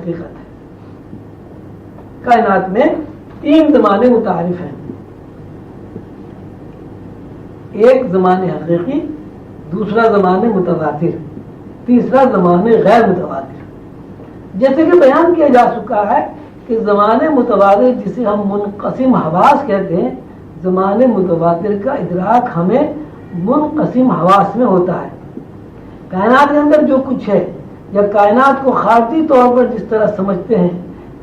حقیقت ہے. کائنات میں 3 زمانے متعارف ہیں. ایک زمانے حقیقی، دوسرا زمانے متواتر، تیسرا زمانے غیر متواتر. جیسے کہ بیان کیا جا چکا ہے کہ زمانے متواتر جسے ہم منقسم حواس کہتے ہیں، زمانے متواتر کا ادراک ہمیں منقسم حواس میں ہوتا ہے. کائنات کے اندر جو کچھ ہے یا کائنات کو خارجی طور پر جس طرح سمجھتے ہیں،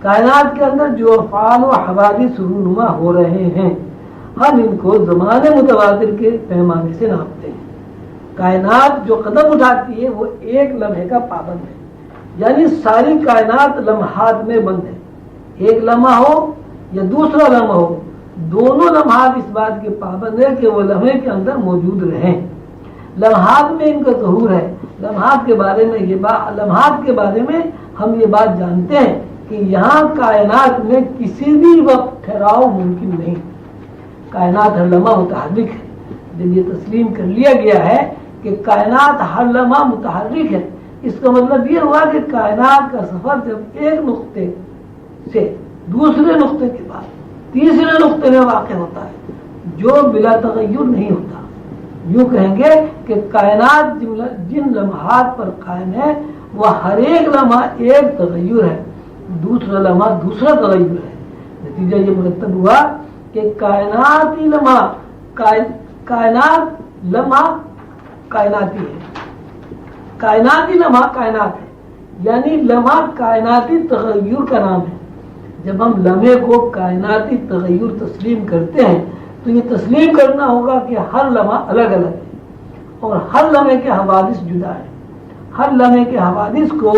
کائنات کے اندر جو افعال و حوادث رونما ہو رہے ہیں، ہم ان کو زمانے متواتر کے پیمانے سے ناپتے ہیں. کائنات جو قدم اٹھاتی ہے وہ ایک لمحے کا پابند ہے، یعنی ساری کائنات لمحات میں بند ہے. ایک لمحہ ہو یا دوسرا لمحہ ہو، دونوں لمحات اس بات کے پابند ہے کہ وہ لمحے کے اندر موجود رہیں. لمحات میں ان کا ظہور ہے. لمحات کے بارے میں ہم یہ بات جانتے ہیں کہ یہاں کائنات میں کسی بھی وقت ٹھہراؤ ممکن نہیں. کائنات ہر لمحہ متحرک ہے. جب یہ تسلیم کر لیا گیا ہے کہ کائنات ہر لمحہ متحرک ہے، اس کا مطلب یہ ہوا کہ کائنات کا سفر جب ایک نقطے سے دوسرے نقطے کے بعد تیسرے نقطے میں واقع ہوتا ہے جو بلا تغیر نہیں ہوتا. یوں کہیں گے کہ کائنات جن لمحات پر قائم ہے وہ ہر ایک لمحہ ایک تغیر ہے، دوسرا لمحہ دوسرا تغیر ہے. نتیجہ یہ مرتب ہوا کہ کائناتی لمحہ کائناتی ہے، کائناتی لمحہ کائنات ہے، یعنی لمحہ کائناتی تغیر کا نام ہے. جب ہم لمحے کو کائناتی تغیر تسلیم کرتے ہیں تو یہ تسلیم کرنا ہوگا کہ ہر لمحہ الگ الگ ہے اور ہر لمحے کے حوادث جدا ہیں. ہر لمحے کے حوادث کو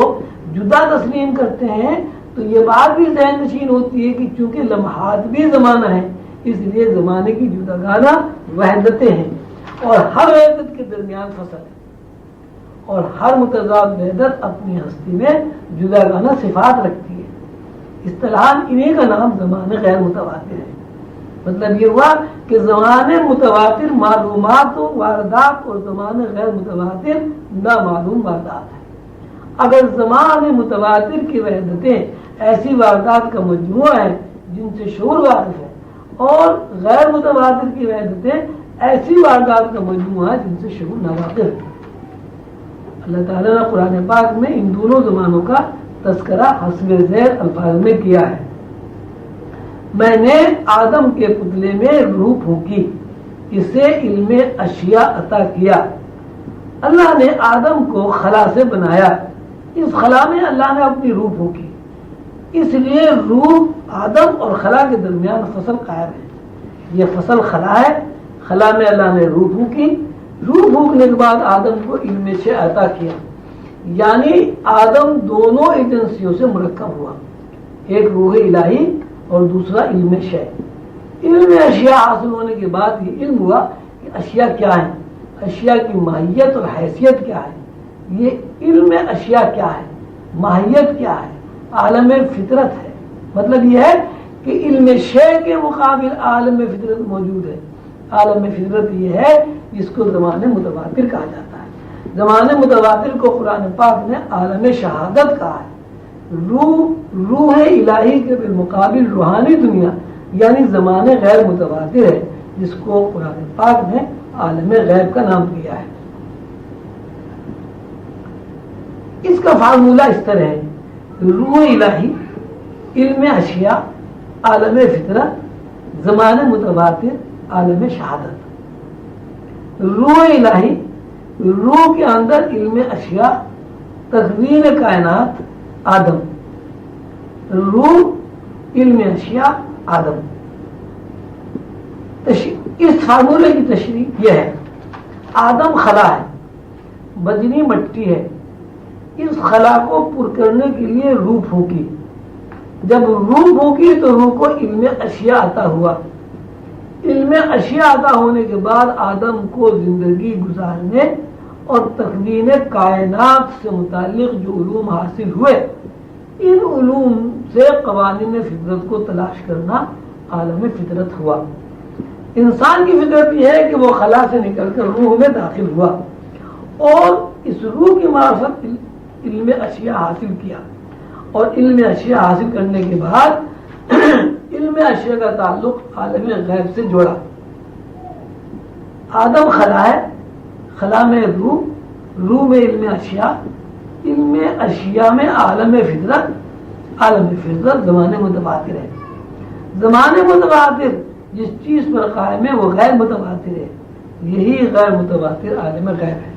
جدا تسلیم کرتے ہیں تو یہ بات بھی ذہن نشین ہوتی ہے کہ چونکہ لمحات بھی زمانہ ہے، اس لیے زمانے کی جداگانہ وحدتیں ہیں اور ہر وحدت کے درمیان فصل ہے اور ہر متضاد وحدت اپنی ہستی میں جداگانہ صفات رکھتی ہے. اصطلاحاً انہیں کا نام زمانے غیر متواتر ہے. مطلب یہ ہوا کہ زمانے متواتر معلومات و واردات اور زمانے غیر متواتر نامعلوم واردات ہے. اگر زمانے متواتر کی وحدتیں ایسی واردات کا مجموعہ ہے جن سے شعور واقف ہے اور غیر متواتر کی وحدتیں ایسی واردات کا مجموعہ ہے جن سے شعور ناواقف ہے. اللہ تعالیٰ نے قرآن پاک میں ان دونوں زمانوں کا تذکرہ حسب ذیل الفاظ میں کیا ہے. میں نے آدم کے پتلے میں روح پھونکی، اسے علم اشیاء عطا کیا. اللہ نے آدم کو خلا سے بنایا، اس خلا میں اللہ نے اپنی روح پھونکی، اس لیے روح آدم اور خلا کے درمیان فصل قائم ہے. یہ فصل خلا ہے. خلا میں اللہ نے روح پھونکی، روح پھونکنے کے بعد آدم کو علم شیء عطا کیا، یعنی آدم دونوں ایجنسیوں سے مرکب ہوا، ایک روح الہی اور دوسرا علم شیء. علم اشیاء حاصل ہونے کے بعد یہ علم ہوا کہ اشیاء کیا ہیں، اشیاء کی ماہیت اور حیثیت کیا ہے. یہ علم اشیاء کیا ہے، ماہیت کیا ہے، عالم فطرت ہے. مطلب یہ ہے کہ علم شیء کے مقابل عالم فطرت موجود ہے. عالم فطرت یہ ہے جس کو زمانے متواتر کہا جاتا ہے. زمانے متواتر کو قرآن پاک نے عالم شہادت کہا ہے. روح الہی کے بالمقابل روحانی دنیا یعنی زمانے غیر متواتر ہے جس کو قرآن پاک نے عالم غیب کا نام دیا ہے. اس کا فارمولہ اس طرح ہے: روح الہی، علم اشیاء، عالم فطرت، زمانے متواتر، عالم شہادت. روح الہی، روح کے اندر علم اشیاء، تکوین کائنات، آدم. روح، علم اشیاء، آدم. اس فارمولے کی تشریح یہ ہے: آدم خلا ہے، بدنی مٹی ہے. اس خلا کو پر کرنے کے لیے روح پھونکی. جب روح پھونکی تو روح کو علم اشیاء عطا ہوا. علم اشیاء عطا ہونے کے بعد آدم کو زندگی گزارنے اور تکوین کائنات سے متعلق جو علوم حاصل ہوئے، ان علوم سے قوانین فطرت کو تلاش کرنا عالم فطرت ہوا. انسان کی فطرت یہ ہے کہ وہ خلا سے نکل کر روح میں داخل ہوا اور اس روح کی معرفت علم اشیاء حاصل کیا اور علم اشیاء حاصل کرنے کے بعد علم اشیاء کا تعلق عالم غیب سے جوڑا. آدم خلا ہے، خلا میں روح، روح میں علم اشیاء میں عالم فطرت زمانے متواتر ہے. زمانے متواتر جس چیز پر قائم ہے وہ غیر متواتر ہے، یہی غیر متواتر عالم غیب ہے.